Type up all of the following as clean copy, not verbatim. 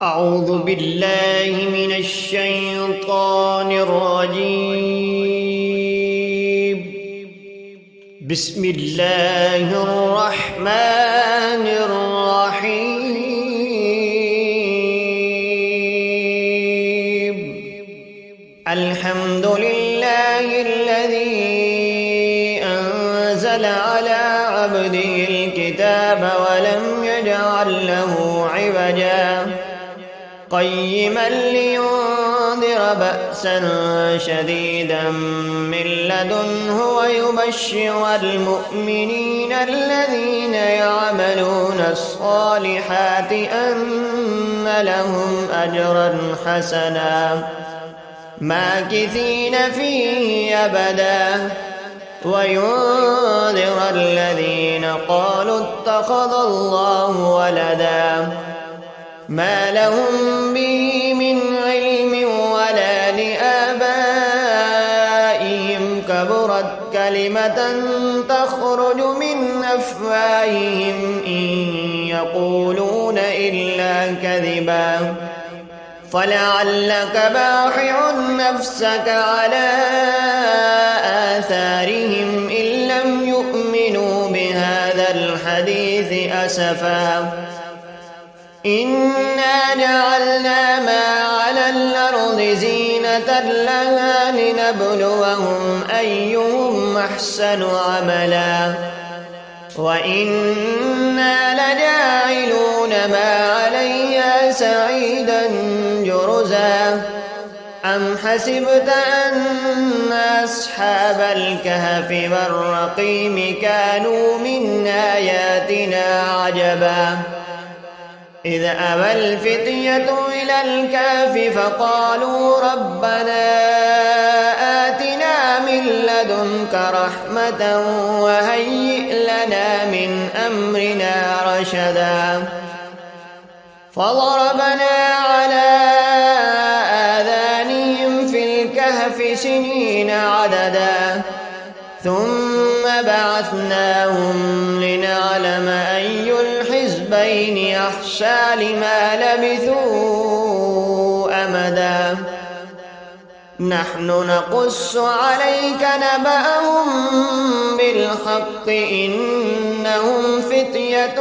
أعوذ بالله من الشيطان الرجيم. بسم الله الرحمن الرحيم. الحمد لله الذي أنزل على عبده الكتاب ولم يجعل له عوجا قيما لينذر بأسا شديدا من لدنه ويبشر المؤمنين الذين يعملون الصالحات أن لهم أجرا حسنا ماكثين فيه أبدا وينذر الذين قالوا اتخذ الله ولدا ما لهم به من علم ولا لآبائهم كبرت كلمة تخرج من أفواههم إن يقولون إلا كذبا فلعلك باخع نفسك على آثارهم إن لم يؤمنوا بهذا الحديث أسفا إنا جعلنا ما على الأرض زينة لها لنبلوهم أيهم أحسن عملا وإنا لجاعلون ما عليها سعيدا جرزا أم حسبت أن أصحاب الكهف والرقيم كانوا من آياتنا عجبا إذ أوى الفتية إلى الكهف فقالوا ربنا آتنا من لدنك رحمة وهيئ لنا من أمرنا رشدا فضربنا على آذانهم في الكهف سنين عددا ثم بعثناهم لنعلم أي الحزبين أحصى لما لبثوا أمدا نحن نقص عليك نبأهم بالحق إنهم فتية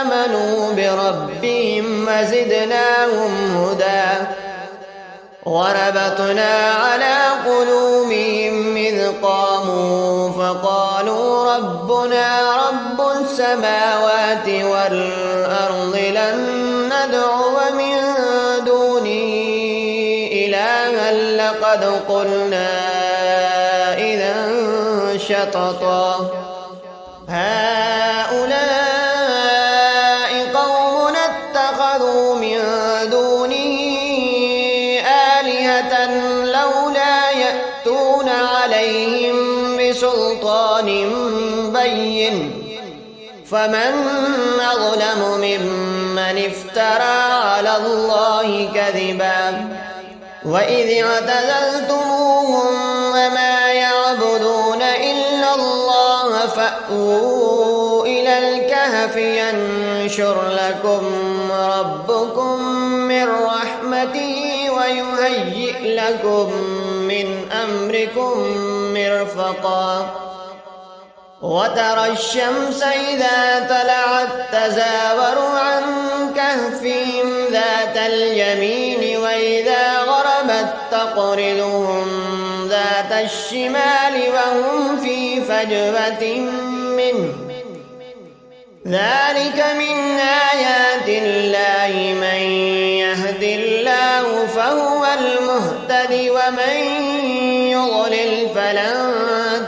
آمنوا بربهم وزدناهم هدى وربطنا على قلوبهم إذ قاموا فقالوا ربنا رب السماوات والأرض لن ندعو من دونه إلها لقد قلنا إذا شططا هؤلاء قوم اتخذوا من دونه آلهة لولا يأتون عليهم بسلطان بين فمن أظلم ممن افترى على الله كذبا وإذ اعتزلتموهم وما يعبدون إلا الله فأووا إلى الكهف ينشر لكم ربكم من رحمته ويهيئ لكم من أمركم مرفقا وترى الشمس إذا طلعت تزاور عن كهفهم ذات اليمين وإذا غربت تقرضهم ذات الشمال وهم في فجوة منه ذلك من آيات الله من يهد الله فهو المهتد ومن يضلل فلن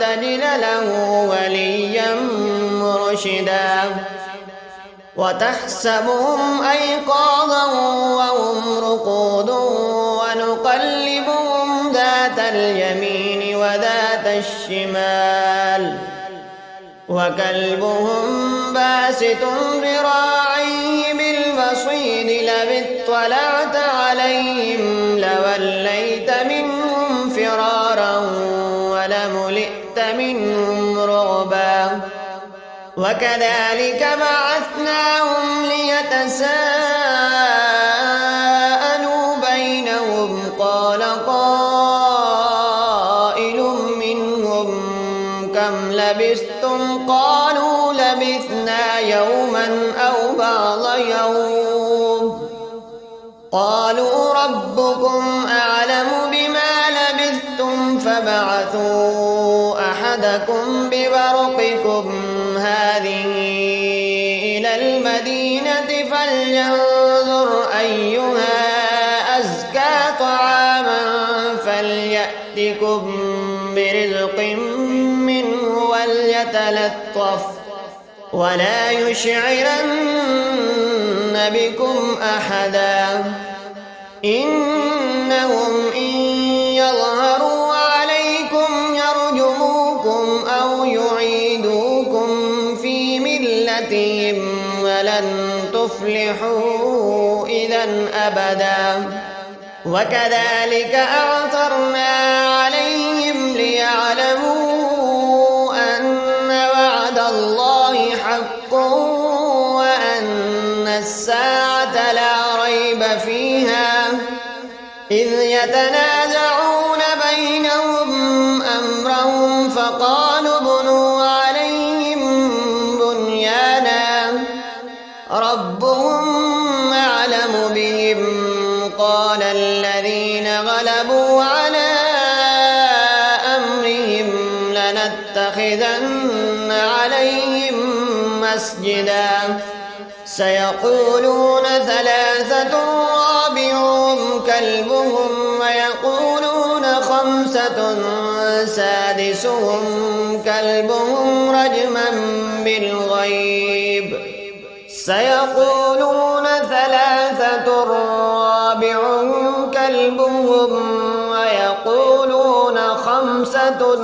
تجد له وليا مرشدا وتحسبهم أيقاظا وهم رقود ونقلبهم ذات اليمين وذات الشمال وكلبهم باسط ذراعيه بالوصيد لو اطلعت عليهم لوليت منهم فرارا ولملئت منهم رعبا وكذلك بعثناهم ليتساءلوا قالوا ربكم أعلم بما لبثتم فابعثوا أحدكم بورقكم هذه إلى المدينة فلينظر أيها أزكى طعاما فليأتكم برزق منه وليتلطف ولا يشعرن بكم أحدا إنهم إن يظهروا عليكم يرجموكم أو يعيدوكم في ملتهم ولن تفلحوا إذا أبدا وكذلك أعثرنا عليهم ليعلموا أن وعد الله حق وأن الساعة لا ريب فيها إذ يتنازعون بينهم أمرهم فقالوا ابنوا عليهم بنيانا ربهم أعلم بهم قال الذين غلبوا على أمرهم لنتخذن عليهم مسجدا سيقولون ثلاثة رابعهم كلبهم ويقولون خمسة سادسهم كلبهم رجما بالغيب سيقولون ثلاثة رابعهم كلبهم ويقولون خمسة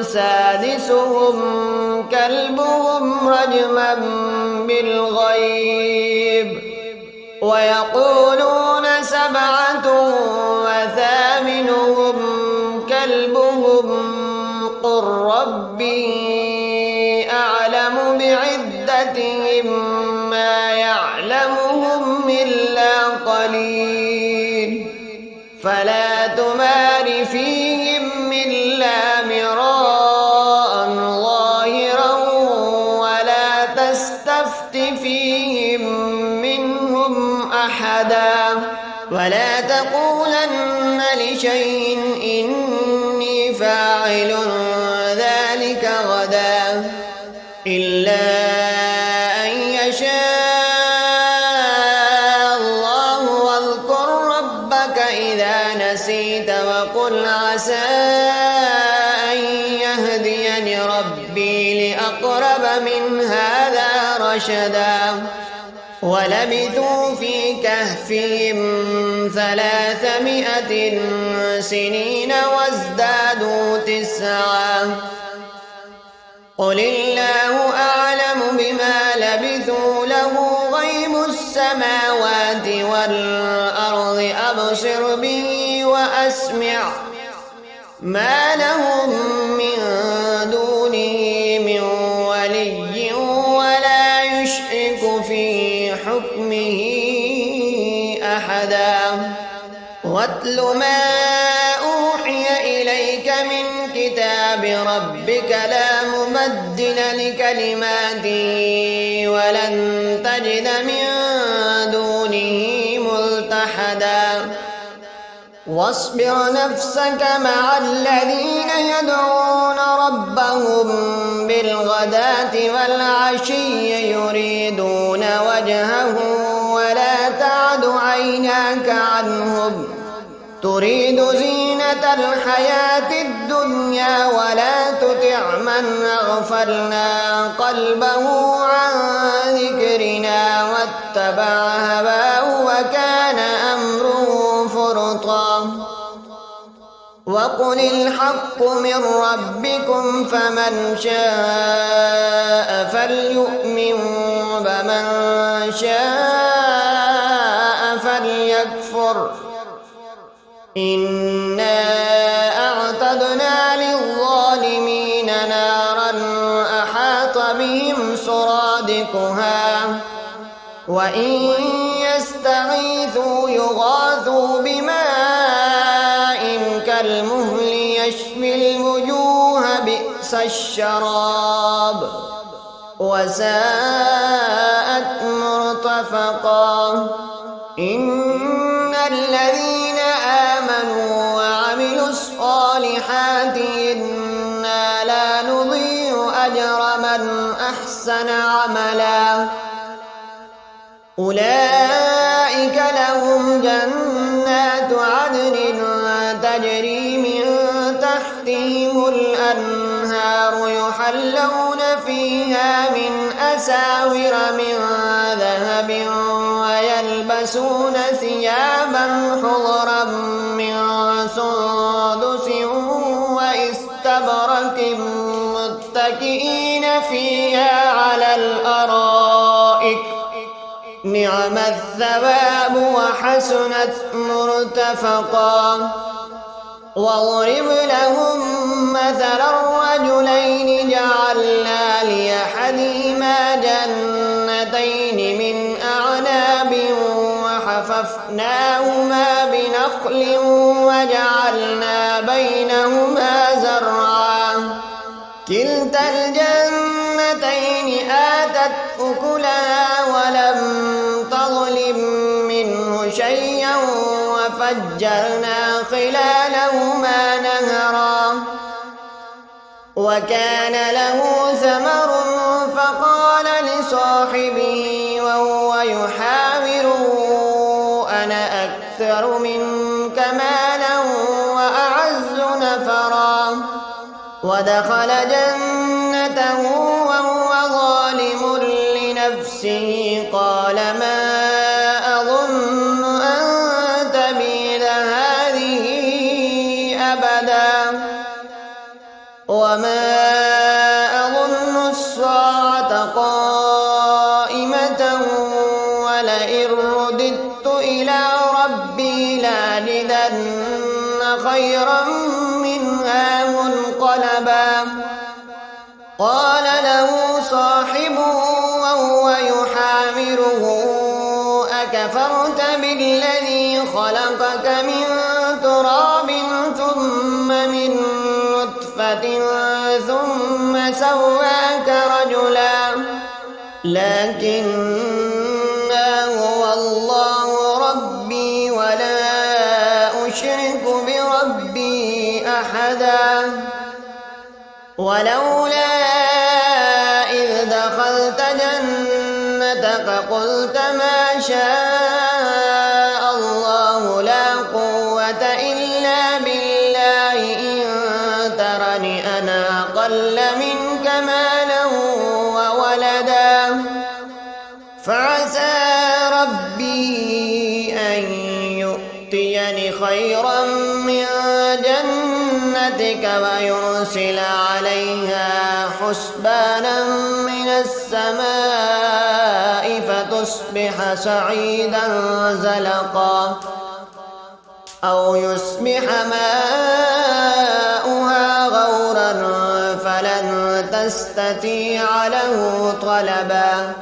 سادسهم كلبهم رجما بالغيب ويقولون سبعة وثامنهم كلبهم قل ربي أعلم بعدتهم ما يعلمهم إلا قليل فلا تمار فيهم إلا مراء ظاهرا ولا تستفت فيهم منهم أحدا ولا تقولن لشيء إني فاعل ذلك غدا إلا أن يشاء الله واذكر ربك إذا نسيت وقل عسى أن يهديني ربي لأقرب من هذا رشدا ولبثوا في كهفهم 300 سنين وازدادوا 9 قل الله أعلم بما لبثوا له غيب السماوات والأرض أبصر به وأسمع ما لهم من دونه من ولي ولا يشرك في حكمه أحدا واتل ما أوحي إليك من كتاب ربك لا مبدل لكلماته ولن تجد من دونه ملتحدا واصبر نفسك مع الذين يدعون ربهم بالغداة والعشي يريدون وجهه ولا تعد عيناك عنهم تريد زينة الحياة الدنيا ولا تطع من أغفلنا قلبه عن ذكرنا واتبع هواه وكان أمره فرطا وقل الحق من ربكم فمن شاء فليؤمن ومن شاء فليكفر إنا أعتدنا للظالمين نارا أحاط بهم سرادقها وإن يستغيثوا يغاثوا بماء كالمهل يشوي الوجوه بئس الشراب وساءت مرتفقا الذين آمنوا وعملوا الصالحات إنا لا نضيع أجر من أحسن عملا أولئك لهم جنات عدن تجري من تحتهم الأنهار يحلون فيها من أساور من ذهب ويلبسون ثيابا خضرا من سندس واستبرق متكئين فيها على الأرائك نعم الثواب وحسنت مرتفقا واضرب لهم مثلا الرجلين جعلنا لأحدهما جنتين من أعناب وحففناهما بنخل وجعلنا بينهما زرعا كلتا الجنتين آتت أكلها ولم تظلم منه شيئا وفجرنا خلالهما نهرا وكان له ثمر فقال لصاحبه وهو يحاوره أنا أكثر منك مالا وأعز نفرا ودخل جنته وهو ظالم لنفسه قال ما أظن أن تبيد هذه أبدا وما أظن الساعة قائمة ولئن رددت إلى ربي لأجدن خيرا منها منقلبا قال له صاحبه وهو يحاوره أكفرت بالذي خلقك من تراب ثم من نطفة ثم سواك رجلا لكن هو الله ربي ولا أشرك بربي أحدا ولولا إذ دخلت جنتك قلت ما شاء الله لا قوة إلا بالله إن ترني أنا أقل منك مالا وولدا فعسى ربي أن يؤتيني خيرا من جنتك ويرسل عليها حسبانا من السماء فتصبح صعيدا زلقا أو يصبح ماؤها غورا فلن تستطيع له طلبا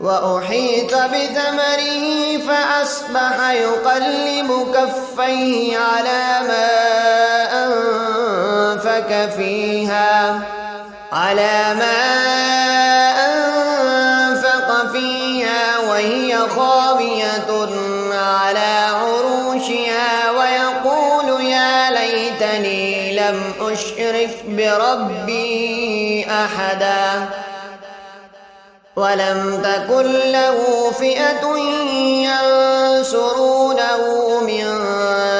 وأحيط بثمره فأصبح يقلب كفيه على ما أنفق فيها وهي خاوية على عروشها ويقول يا ليتني لم أشرك بربي أحدا ولم تكن له فئة ينصرونه من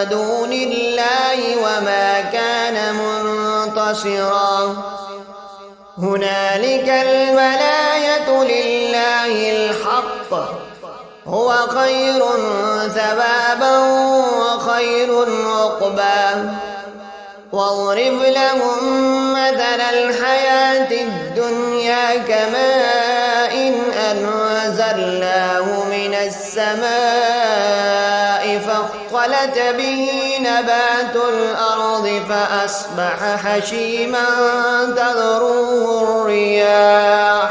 دون الله وما كان منتصرا هنالك الولاية لله الحق هو خير ثوابا وخير عقبا واضرب لهم مثل الحياة الدنيا كماء أنزلناه من السماء فاختلط به نبات الأرض فأصبح حشيما تذروه الرياح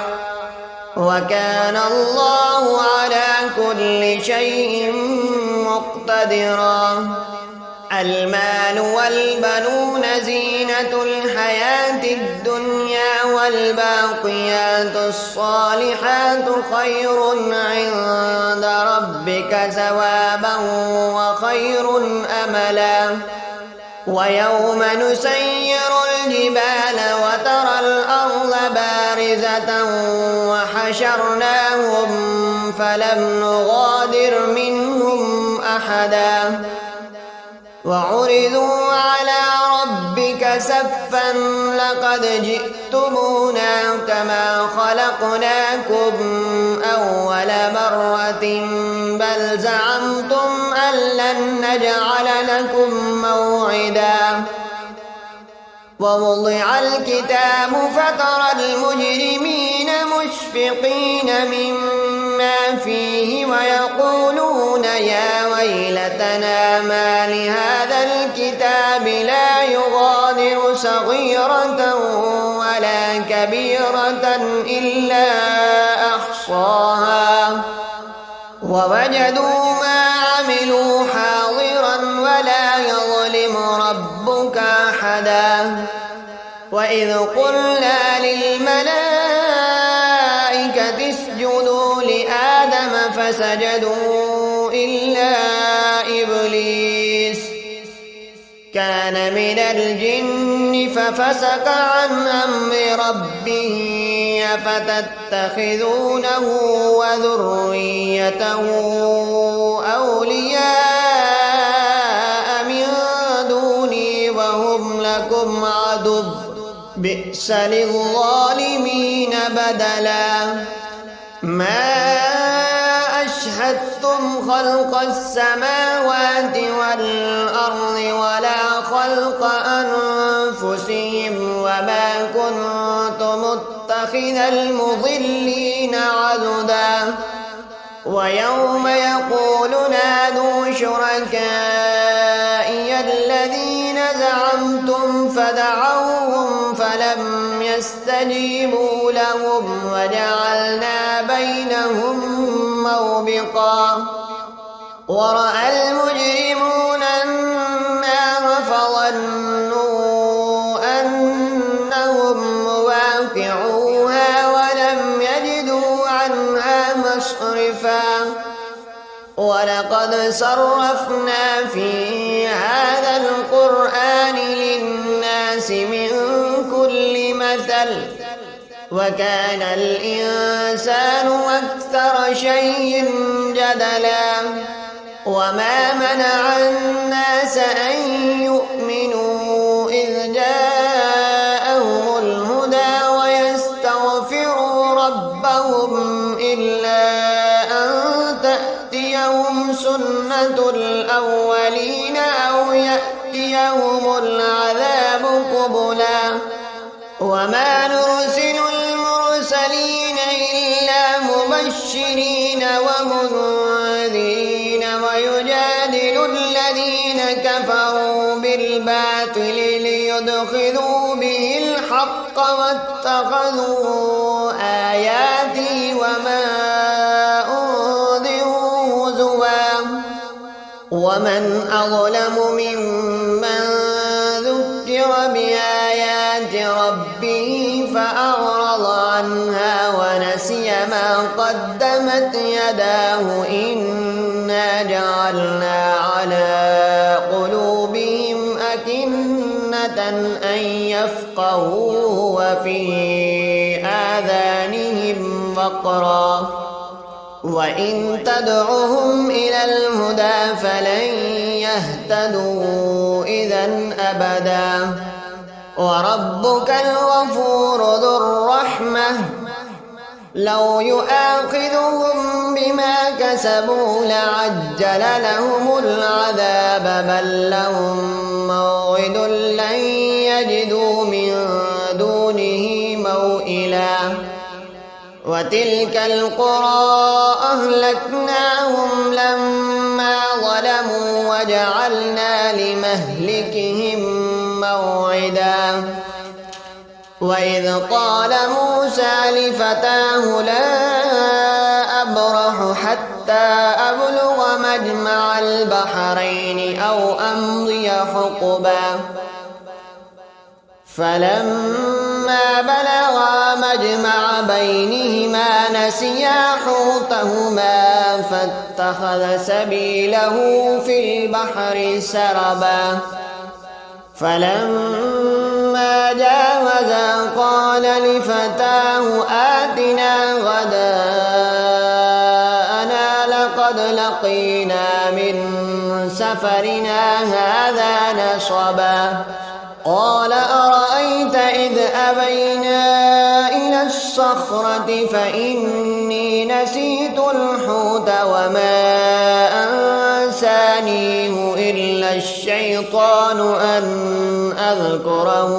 وكان الله على كل شيء مقتدرا المال والبنون زينة الحياة الدنيا والباقيات الصالحات خير عند ربك ربك ثوابا وخير أملا ويوم نسير الجبال وترى الأرض بارزة وحشرناهم فلم نغادر منهم أحدا وعرضوا على ربك صفا لقد جئتمونا كما خلقناكم أول مرة بل زعمتم أن لن نجعل لكم موعدا ووضع الكتاب فترى المجرمين مشفقين مما فيه ويقولون يا ويلتنا ما لهذا الكتاب لا يغادر صغيرة ولا كبيرة إلا أحصاها ووجدوا ما عملوا حاضرا ولا يظلم ربك أحدا وإذ قلنا للملائكة اسجدوا لآدم فسجدوا إلا إبليس كان من الجن ففسق عن أمر ربه أفتتخذونه وذريته أولياء من دوني وهم لكم عدو بئس للظالمين بدلا ما أشهدتم خلق السماوات والأرض ولا خلق أنفسهم وما كنت متخذ المضلين عضدا ويوم يقول نادوا شركائي الذين زعمتم فدعوهم فلم يستجيبوا لهم وجعلنا بينهم موبقا ورأى المجرمون النار فظنوا أنهم مواقعوها ولم يجدوا عنها مصرفا ولقد صرفنا في هذا القرآن للناس من كل مثل وكان الإنسان أكثر شيء جدلا وما منع الناس أن يؤمنوا إذ جاءهم الهدى ويستغفروا ربهم إلا أن تأتيهم سنة الأولين أو يأتيهم العذاب قبلا وما نرسل المرسلين إلا مبشرين ومنذرين ويجادل الذين كفروا بالباطل ليدخلوا به الحق واتخذوا آياتي وما أنذروا هزوا ومن أظلم ممن ذكر بآيات ربه فأعرض عنها ونسي ما قدمت يداه إنا جعلنا على قلوبهم أكنة أن يفقهوه وفي آذانهم وقرا وإن تدعهم إلى الهدى فلن يهتدوا إذا أبدا وربك الغفور ذو الرحمة لو يؤاخذهم بما كسبوا لعجل لهم العذاب بل لهم موعد لن يجدوا من دونه موئلا وتلك القرى أهلكناهم لما ظلموا وجعلنا لمهلكهم موعدا وإذ قال موسى لفتاه لا أبرح حتى أبلغ مجمع البحرين أو أمضي حقبا فلما فلما بلغا مجمع بينهما نسيا حوتهما فاتخذ سبيله في البحر سربا فلما جاوزا قال لفتاه آتنا غداءنا لقد لقينا من سفرنا هذا نصبا قال أرأيت إذ أبينا إلى الصخرة فإني نسيت الحوت وما أنسانيه إلا الشيطان أن أذكره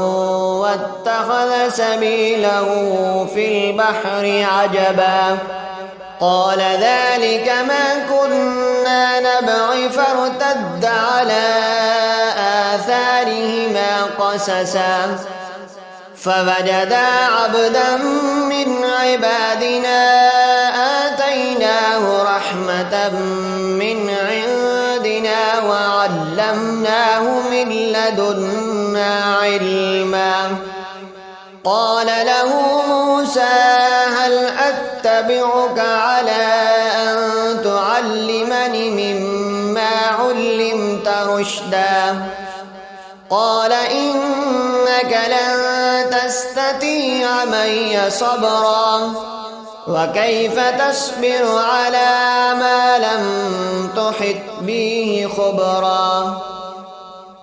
واتخذ سبيله في البحر عجبا قال ذلك ما كنا نبغي فارتد على آثارهما قسسا فوجدا عبدا من عبادنا آتيناه رحمة من عندنا وعلمناه من لدنا علما قال له موسى هل أتبعك على أن تعلمني مما علمت رشدا قال إنك لن تستطيع معي صبرا وكيف تصبر على ما لم تحط به خبرا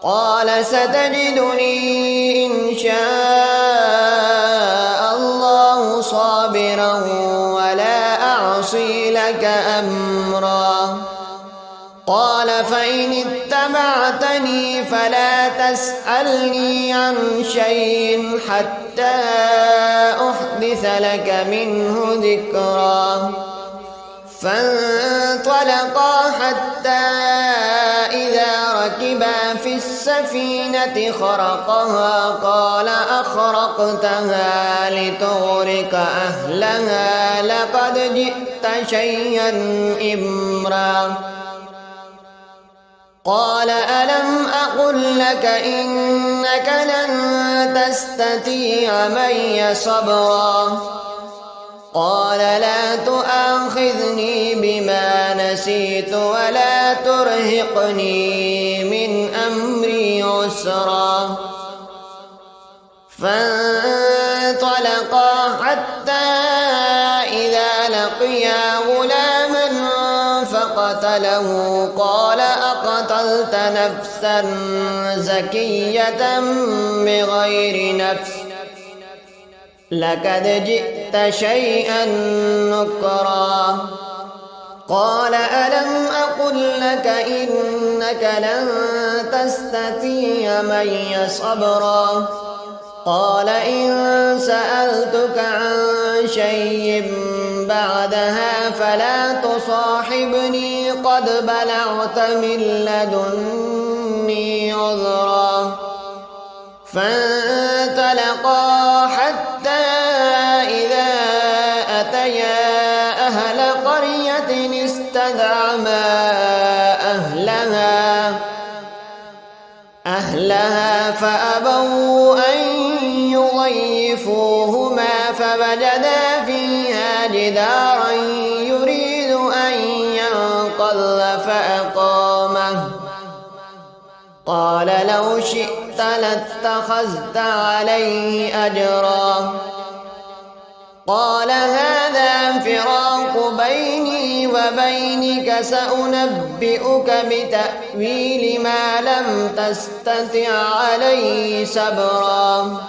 قال ستجدني إن شاء الله صابرا ولا أعصي لك أمرا قال فإن اتبعتني فلا تسألني عن شيء حتى أحدث لك منه ذكرا فانطلقا حتى إذا ركبا في السفينة خرقها قال أخرقتها لتغرق أهلها لقد جئت شيئا إمرا قال ألم أقل لك إنك لن تستطيع معي صبرا قال لا تؤاخذني بما نسيت ولا ترهقني من أمري عسرا فانطلقا حتى إذا لقيا غلاما فقتله قال أقتلت نفسا زكية بغير نفس لقد جئت شيئا نكرا قال ألم أقل لك إنك لن تستطيع معي صبرا قال إن سألتك عن شيء بعدها فلا تصاحبني قد بلغت من لدني عذرا فانطلقا حتى إذا أتيا أهل قرية استدعما أهلها فأبوا أن يضيفوهما فوجدا فيها جدارا يريد أن ينقض فأقامه قال لو شئت لاتخذت عليه أجرا قال هذا فراق بيني وبينك سأنبئك بتأويل ما لم تستطع عليه صبرا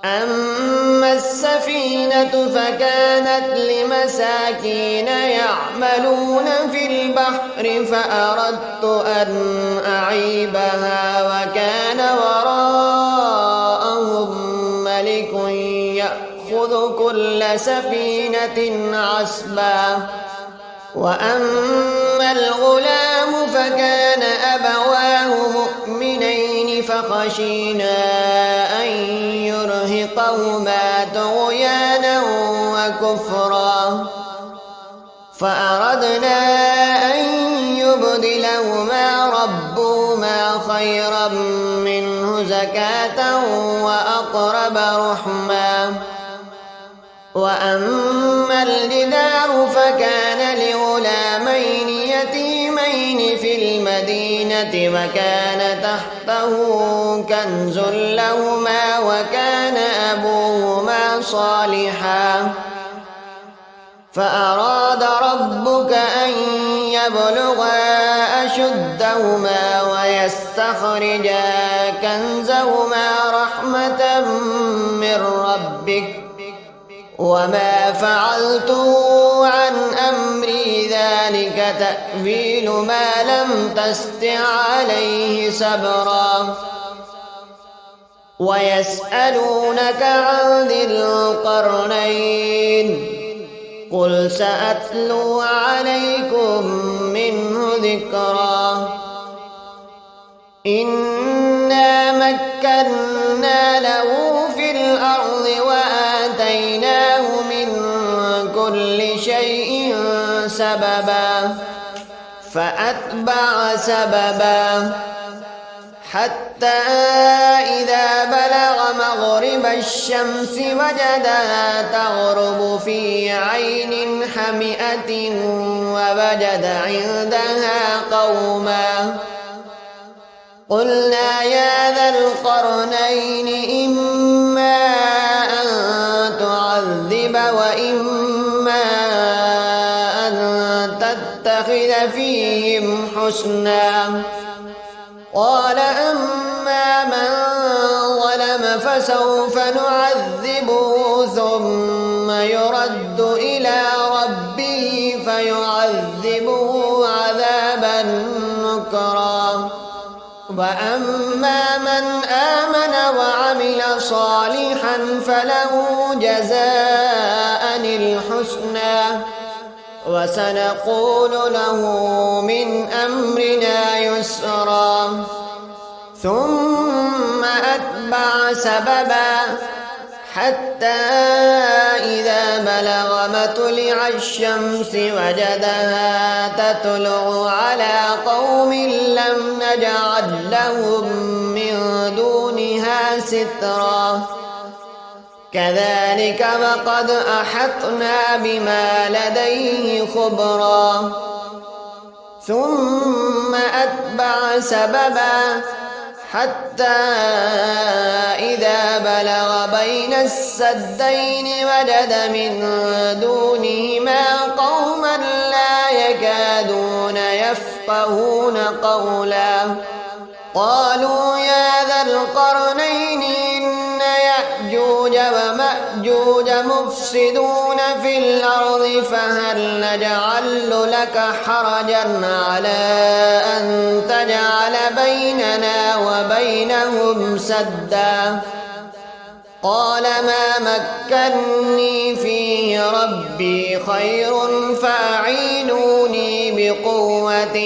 أما السفينة فكانت لمساكين يعملون في البحر فأردت أن أعيبها وكان وراءهم ملك يأخذ كل سفينة عصبا وأما الغلام فكان أبواه مؤمنين فخشينا أن يرهقهما طغيانا وكفرا فأردنا أن يبدلهما ربهما خيرا منه زكاة وأقرب رحما. وأما الجدار فكان لغلامين يتيمين في المدينة وكان تحته كنز لهما وكان أبوهما صالحا فأراد ربك أن يبلغا أشدهما ويستخرجا كنزهما رحمة من ربك وما فعلته عن أمري ذلك تأويل ما لم تستطع عليه صبرا. ويسألونك عن ذي القرنين قل سأتلو عليكم منه ذكرا. إنا مكنا له في الأرض وآتيناه من كل شيء سببا فأتبع سببا حتى إذا بلغ مغرب الشمس وجدها تغرب في عين حمئة ووجد عندها قوما قلنا يا ذا القرنين إما أن تعذب وإما أن تتخذ فيهم حسنا. قال أما من ظلم فسوف نعذبه ثم يرد إلى ربه فيعذبه عذابا نكرا. وأما من آمن وعمل صالحا فله جزاء الحسنى وسنقول له من أمرنا يسرا. ثم أتبع سببا حتى إذا بلغ مطلع الشمس وجدها تطلع على قوم لم نجعل لهم من دونها سترا. كذلك وقد أحطنا بما لديه خبرا. ثم أتبع سببا حتى إذا بلغ بين السدين وجد من دونهما قوما لا يكادون يفقهون قولا. قالوا يا ذا القرنين إن يأجوج ومأجوج مفسدون في الأرض فهل نجعل لك حرجا على أن تجعل بيننا وبينهم سدا. قال ما مكني فيه ربي خير فأعينوني بقوة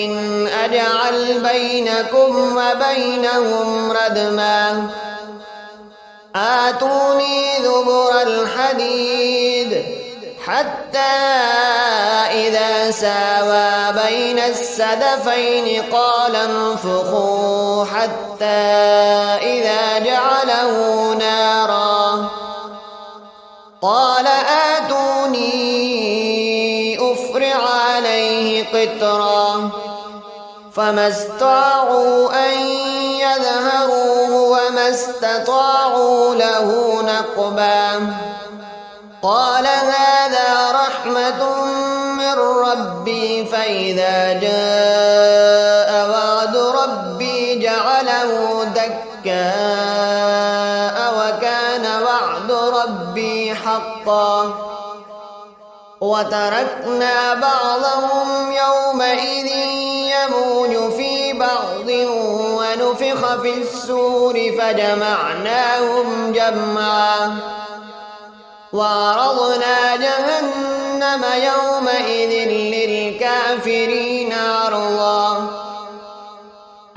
أجعل بينكم وبينهم ردما. آتوني زبر الحديد حتى إذا ساوى بين السدفين قال انفخوا حتى إذا جعله نارا قال آتوني أفرغ عليه قطرا. فما استطاعوا أن يظهروه وما استطاعوا له نقبا. قال هذا رحمة من ربي فإذا جاء وعد ربي جعله دكاء وكان وعد ربي حقا. وتركنا بعضهم يومئذ يموج في بعض ونفخ في السور فجمعناهم جمعا. وعرضنا جهنم يومئذ للكافرين عرضا.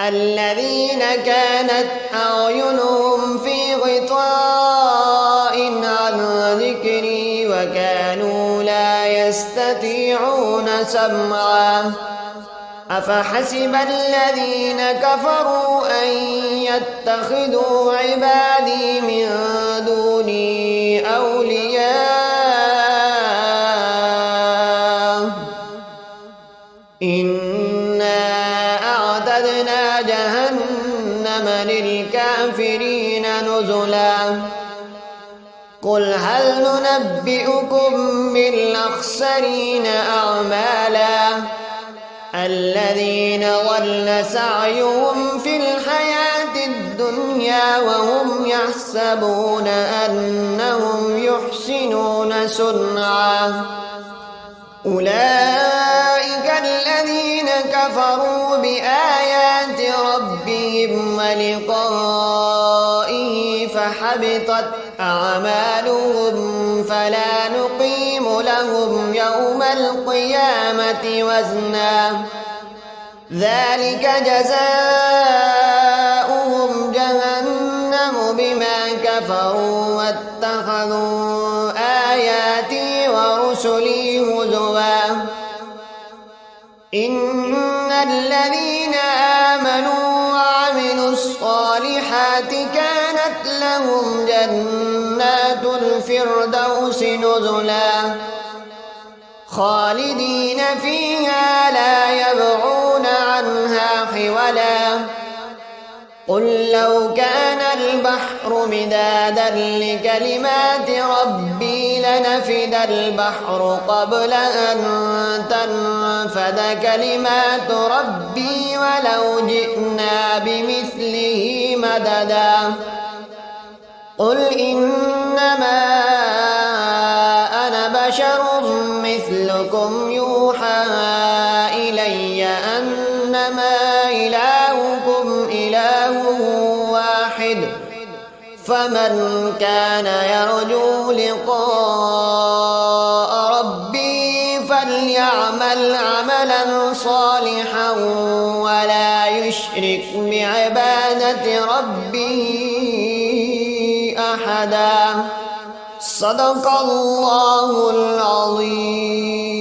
الذين كانت أعينهم في غطاء عن ذكري وكانوا لا يستطيعون سمعا. أفحسب الذين كفروا أن يتخذوا عبادي من دوني أولياء إنا أعتدنا جهنم للكافرين نزلا قل هل ننبئكم بالأخسرين أعمالا الذين ضل سعيهم في الحياة الدنيا وهم يحسبون أنهم يحسنون صنعا أولئك الذين كفروا بآيات ربهم ولقائه فحبطت أعمالهم فلا نقيم لهم يوم القيامة وزنا ذلك جزاؤهم جهنم بما كفروا واتخذوا آياتي ورسلي هزوا إن الذين آمنوا وعملوا الصالحات كانت لهم جنات الفردوس نزلا خالدين فيها لا يبغون عنها حولا قل لو كان البحر مدادا لكلمات ربي لنفد البحر قبل أن تنفد كلمات ربي ولو جئنا بمثله مددا قل إنما أنا بشر مثلكم يوحى إلي أنما إلهكم إله واحد فمن كان يرجو لقاء ربي فليعمل عملا صالحا ولا يشرك بعبادة ربه أحدا صدق الله العظيم.